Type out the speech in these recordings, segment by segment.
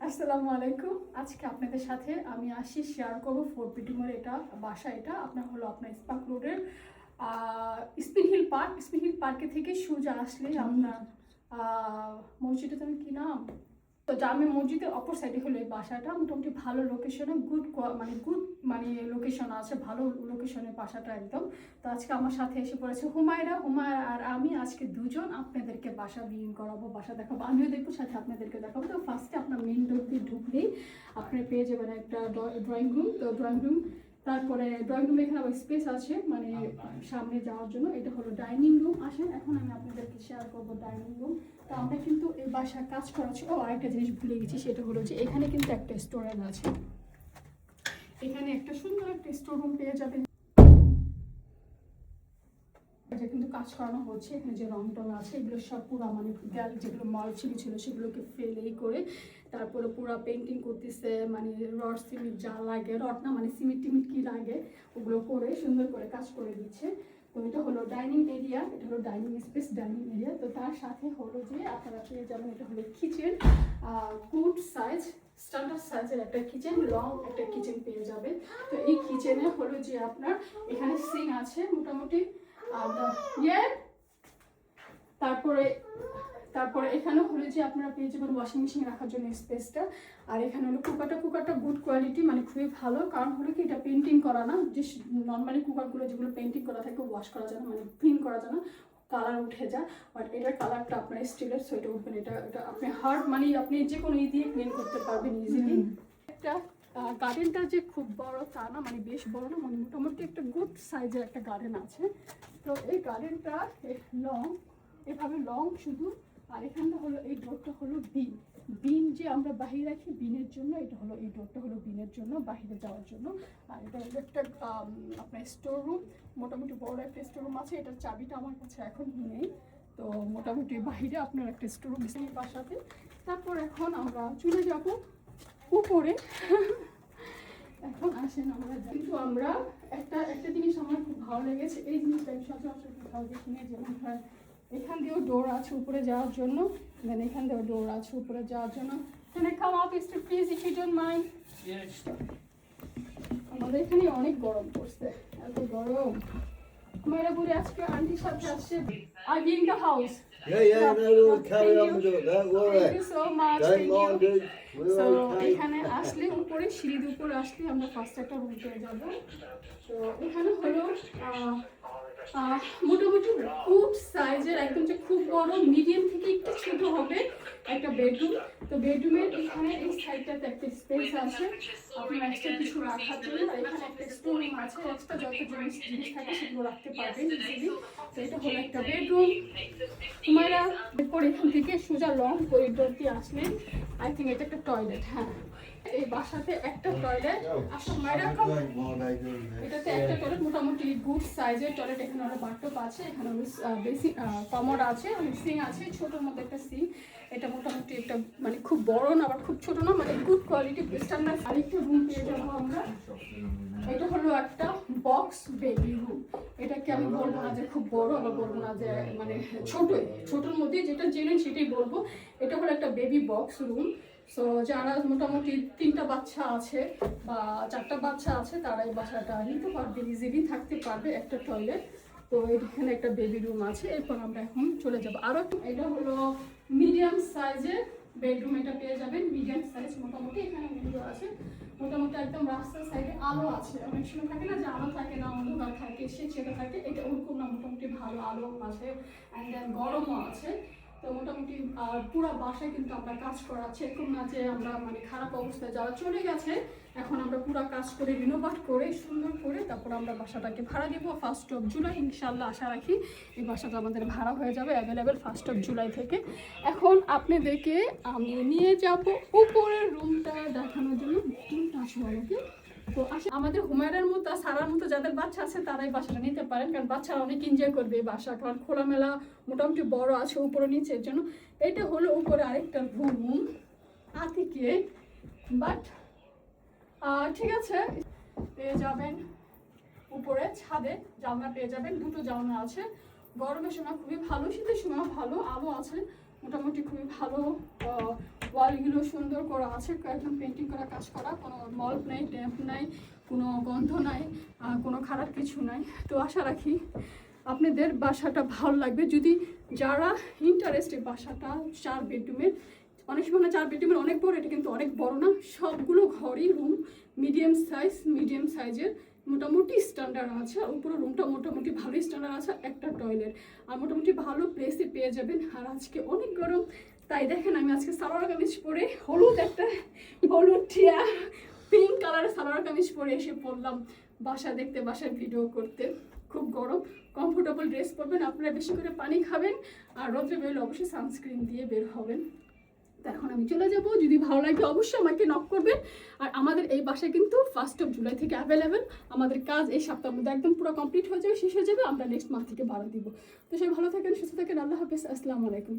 আসসালামু আলাইকুম। আজকে আপনাদের সাথে আমি আসি শেয়ার করবো ফোর্ট পিটিমোর এটা বাসা। এটা আপনার স্পার্ক রোডের স্পিন হিল পার্কে থেকে সোজা আসলে আপনার মসজিদটা তুমি কি নাম, তো জামে মসজিদের অপর সাইডে হলো এই বাসাটা। মোটামুটি ভালো লোকেশনে গুড লোকেশন আছে, ভালো লোকেশনের বাসাটা একদম। তো আজকে আমার সাথে এসে পড়েছে হুমায়রা আর আমি আজকে দুজন আপনাদেরকে বাসা ভিউইং করাবো, বাসা দেখাবো, আমিও দেখবো সাথে আপনাদেরকে দেখাবো। তো ফার্স্টে আপনার মেন ডোর দিয়ে ঢুকলেই আপনার পেয়ে যাবেন একটা ড্রয়িং রুম। তো ড্রয়িং রুম, তারপরে ড্রয়িং রুমে এখানে আবার স্পেস আছে মানে সামনে যাওয়ার জন্য। এটা হলো ডাইনিং রুম। আসেন এখন আমি আপনাদেরকে শেয়ার করবো ডাইনিং রুম। তো আমরা কিন্তু এই বাসায় কাজ করাচ্ছি। আরেকটা জিনিস ভুলে গেছি, সেটা হলো যে এখানে কিন্তু একটা স্টোরেজ আছে। এখানে একটা সুন্দর একটা স্টোর রুম পেয়ে যাবেন, এটা কিন্তু কাজ করানো হচ্ছে। এখানে যে রং টং আছে এগুলো সব পুরা যেগুলো মল ছিল সেগুলোকে ফেলেই করে তারপরে পুরা পেন্টিং করতেছে, মানে রড সিমেন্ট যা লাগে, রড না মানে সিমেন্ট টিমেন্ট কি লাগে ওগুলো করে সুন্দর করে কাজ করে দিচ্ছে। তো এটা হলো ডাইনিং এরিয়া, এটা হলো ডাইনিং স্পেস, ডাইনিং এরিয়া। তো তার সাথে হলো যে আপনারা পেয়ে যাবেন এটা হলো কিচেন, গুড সাইজ স্ট্যান্ডার্ড সাইজের একটা কিচেন, লং একটা কিচেন পেয়ে যাবেন। তো এই কিচেনে হলো যে আপনার এখানে সিঙ্ক আছে মোটামুটি, তারপরে এখানে হলো যে আপনারা পেয়ে যাবেন ওয়াশিং মেশিন রাখার জন্য স্পেসটা। আর এখানে হলো কুকারটা গুড কোয়ালিটি, মানে খুবই ভালো। কারণ হলো কি এটা পেন্টিং করা না, যে নর্মালি কুকারগুলো যেগুলো পেন্টিং করা থাকে ওয়াশ করা যায় না, মানে ক্লিন করা যায় না, কালার উঠে যায়। বাট এটার কালারটা আপনার স্টিলের, সো এটা উঠবেন, এটা আপনি আপনি যে কোনো দিয়ে ক্লিন করতে পারবেন ইজিলি। একটা গার্ডেনটা যে খুব বড় তা না, মানে বেশ বড় না, মানে মোটামুটি একটা গুড সাইজের একটা গার্ডেন আছে। তো এই গার্ডেনটা লং, এভাবে লং শুধু। আর এখানটা হলো এই ডোরটা হলো বিন যে আমরা বাহিরে রাখি বিনের জন্য, এটা হলো এই ডোরটা হলো বিনের জন্য, বাহিরে যাওয়ার জন্য। আর এটা হলো একটা আপনার স্টোর রুম, মোটামুটি বড় একটা স্টোর রুম আছে। এটার চাবিটা আমার কাছে এখন নেই। তো মোটামুটি বাহিরে আপনার একটা স্টোর রুম আছে বাসাতে। তারপর এখন আমরা চলে যাব উপরে। এখন আসেন আমরা, কিন্তু আমরা একটা জিনিস আমার খুব ভালো লেগেছে, এই জিনিসটা আমি সচরাচর কোথাও দেখিনি। যেমন ধরেন এখান দিয়েও ডোর আছে উপরে যাওয়ার জন্য, দেন এখান দিয়েও ডোর আছে উপরে যাওয়ার জন্য। Can I come out please if you don't mind? আমাদের এখানে অনেক গরম পড়ছে, এত গরম। মেয়েরা বুড়ি আজকে আন্টির সাথে আসছে। Are you in the house? Yeah, no, we'll carry on with it. Don't worry. Thank you so much. Don't mind it. So We're okay. এখানে আসলে উপরে সিঁড়ির উপরে আসলে আমরা ফার্স্ট একটা রুম পেয়ে যাব। তো এখানে হলো মোটামুটি গুড সাইজের, একদম যে খুব বড়, মিডিয়াম থেকে একটু ছোট হবে একটা বেডরুম। তো বেডরুমের এখানে এই সাইডটাতে একটা স্পেস আছে আপনার এক্সট্রা কিছু রাখার জন্য। আর এখানে একটা স্টোর রুম আছে, এক্সট্রা যত জিনিস থাকে সেগুলো রাখতে পারবেন ইজিলি। তো এটা হলো একটা বেডরুম। তোমরা এরপর এখান থেকে সোজা লং করিডোর দিয়ে আসলে আই থিঙ্ক এটা একটা টয়লেট। হ্যাঁ, এই বাসাতে একটা টয়লেট। এটাতে একটা টয়লেট, মোটামুটি গুড সাইজের টয়লেট। এখানে একটা বাথটব আছে, এখানে বেসিক কমোড আছে, সিঙ্ক আছে, ছোটোর মধ্যে একটা সিঙ্ক। এটা মোটামুটি একটা মানে খুব বড় না আবার খুব ছোট না, মানে গুড কোয়ালিটি স্ট্যান্ডার্ড। আরেকটা রুম পেয়ে যাবো আমরা। এটা হলো একটা বক্স বেবি রুম। এটাকে আমি বলবো না যে খুব বড়, আবার বলবো না যে মানে ছোটোর মধ্যে যেটা জেনেন সেটাই বলবো। এটা হলো একটা বেবি বক্স রুম। সো যারা মোটামুটি 3টা বাচ্চা আছে বা 4টা বাচ্চা আছে তারা এই বাসাটা নিতে পারবে, ইজিলি থাকতে পারবে, একটা টয়লেট। তো এখানে একটা বেবি রুম আছে। এরপর আমরা এখন চলে যাবো আরও। এটা হলো মিডিয়াম সাইজের বেডরুম, এটা পেয়ে যাবেন মিডিয়াম সাইজ। মোটামুটি এখানে উইন্ডো আছে, মোটামুটি একদম রাস্তার সাইডে আলো আছে। অনেক সময় থাকে না যে আলো থাকে না, অন্ধকার থাকে, সেটা থাকে, এটা ওরকম না, মোটামুটি ভালো আলো আছে, অ্যান্ড দেন গরমও আছে। তো মোটামুটি পুরো বাসায় কিন্তু আমরা কাজ করাচ্ছি, এরকম না যে আমরা মানে খারাপ অবস্থায় যারা চলে গেছে, এখন আমরা পুরো কাজ করে রিনোভেট করে সুন্দর করে তারপর আমরা বাসাটাকে ভাড়া দিব 1 জুলাই ইনশাল্লাহ। আশা রাখি এই বাসাটা আমাদের ভাড়া হয়ে যাবে অ্যাভেলেবেল 1 জুলাই থেকে। এখন আপনাদেরকে আমি নিয়ে যাব উপরের রুমটা দেখানোর জন্য। রুমটা আসবো আমাকে। তো আমাদের হুমায়রার মতো সারার মতো যাদের বাচ্চা আছে তারাই বাসাটা নিতে পারেন, কারণ বাচ্চারা অনেক এনজয় করবে এই বাসা, কারণ খোলামেলা মোটামুটি বড় আছে উপরে নিচের জন্য। এটা হলো উপরে আরেকটা রুম আতিকে, বাট ঠিক আছে পেয়ে যাবেন উপরে ছাদে জানলা পেয়ে যাবেন, 2টো জানলা আছে। গরমের সময় খুবই ভালো, শীতের সময় ভালো, আলো আছে, মোটামুটি খুবই ভালো ওয়ালগুলো সুন্দর করা আছে, একদম পেন্টিং করা কাজ করা, কোনো মল্ট নাই, ট্যাম্প নাই, কোনো গন্ধ নাই, কোনো খারাপ কিছু নাই। তো আশা রাখি আপনাদের বাসাটা ভালো লাগবে। যদি যারা ইন্টারেস্টেড বাসাটা 4 বেডরুমের, অনেক সময় না 4 বেডরুমের অনেক বড়, এটা কিন্তু অনেক বড় না, সবগুলো ঘরই রুম মিডিয়াম সাইজের মোটামুটি স্ট্যান্ডার্ড আছে। আর উপরে রুমটা মোটামুটি ভালোই স্ট্যান্ডার্ড আছে, একটা টয়লেট, আর মোটামুটি ভালো প্লেসে পেয়ে যাবেন। আর আজকে অনেক গরম, তাই দেখেন আমি আজকে সালোয়ার কামিজ পরে হলুদ টিয়া পিঙ্ক কালারের সালোয়ার কামিজ পরে এসে পড়লাম বাসা দেখতে, বাসায় ভিডিও করতে। খুব গরম, কমফোর্টেবল ড্রেস পরবেন, আপনারা বেশি করে পানি খাবেন, আর রোদ্রে বেরোলে অবশ্যই সানস্ক্রিন দিয়ে বের হবেন। তো এখন আমি চলে যাব, যদি ভালো লাগে অবশ্যই আমাকে নক করবেন। আর আমাদের এই বাসায় কিন্তু 1 জুলাই থেকে অ্যাভেলেবেল, আমাদের কাজ এই সপ্তাহের মধ্যে একদম পুরো কমপ্লিট হয়ে যাবে, শেষ হয়ে যাবে, আমরা নেক্সট মান্থ থেকে ভাড়া দিব। তো সবাই ভালো থাকেন, সুস্থ থাকেন, আল্লাহ হাফেজ, আসসালামু আলাইকুম।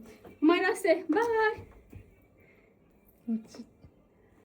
মায়ের আসছে, বাই।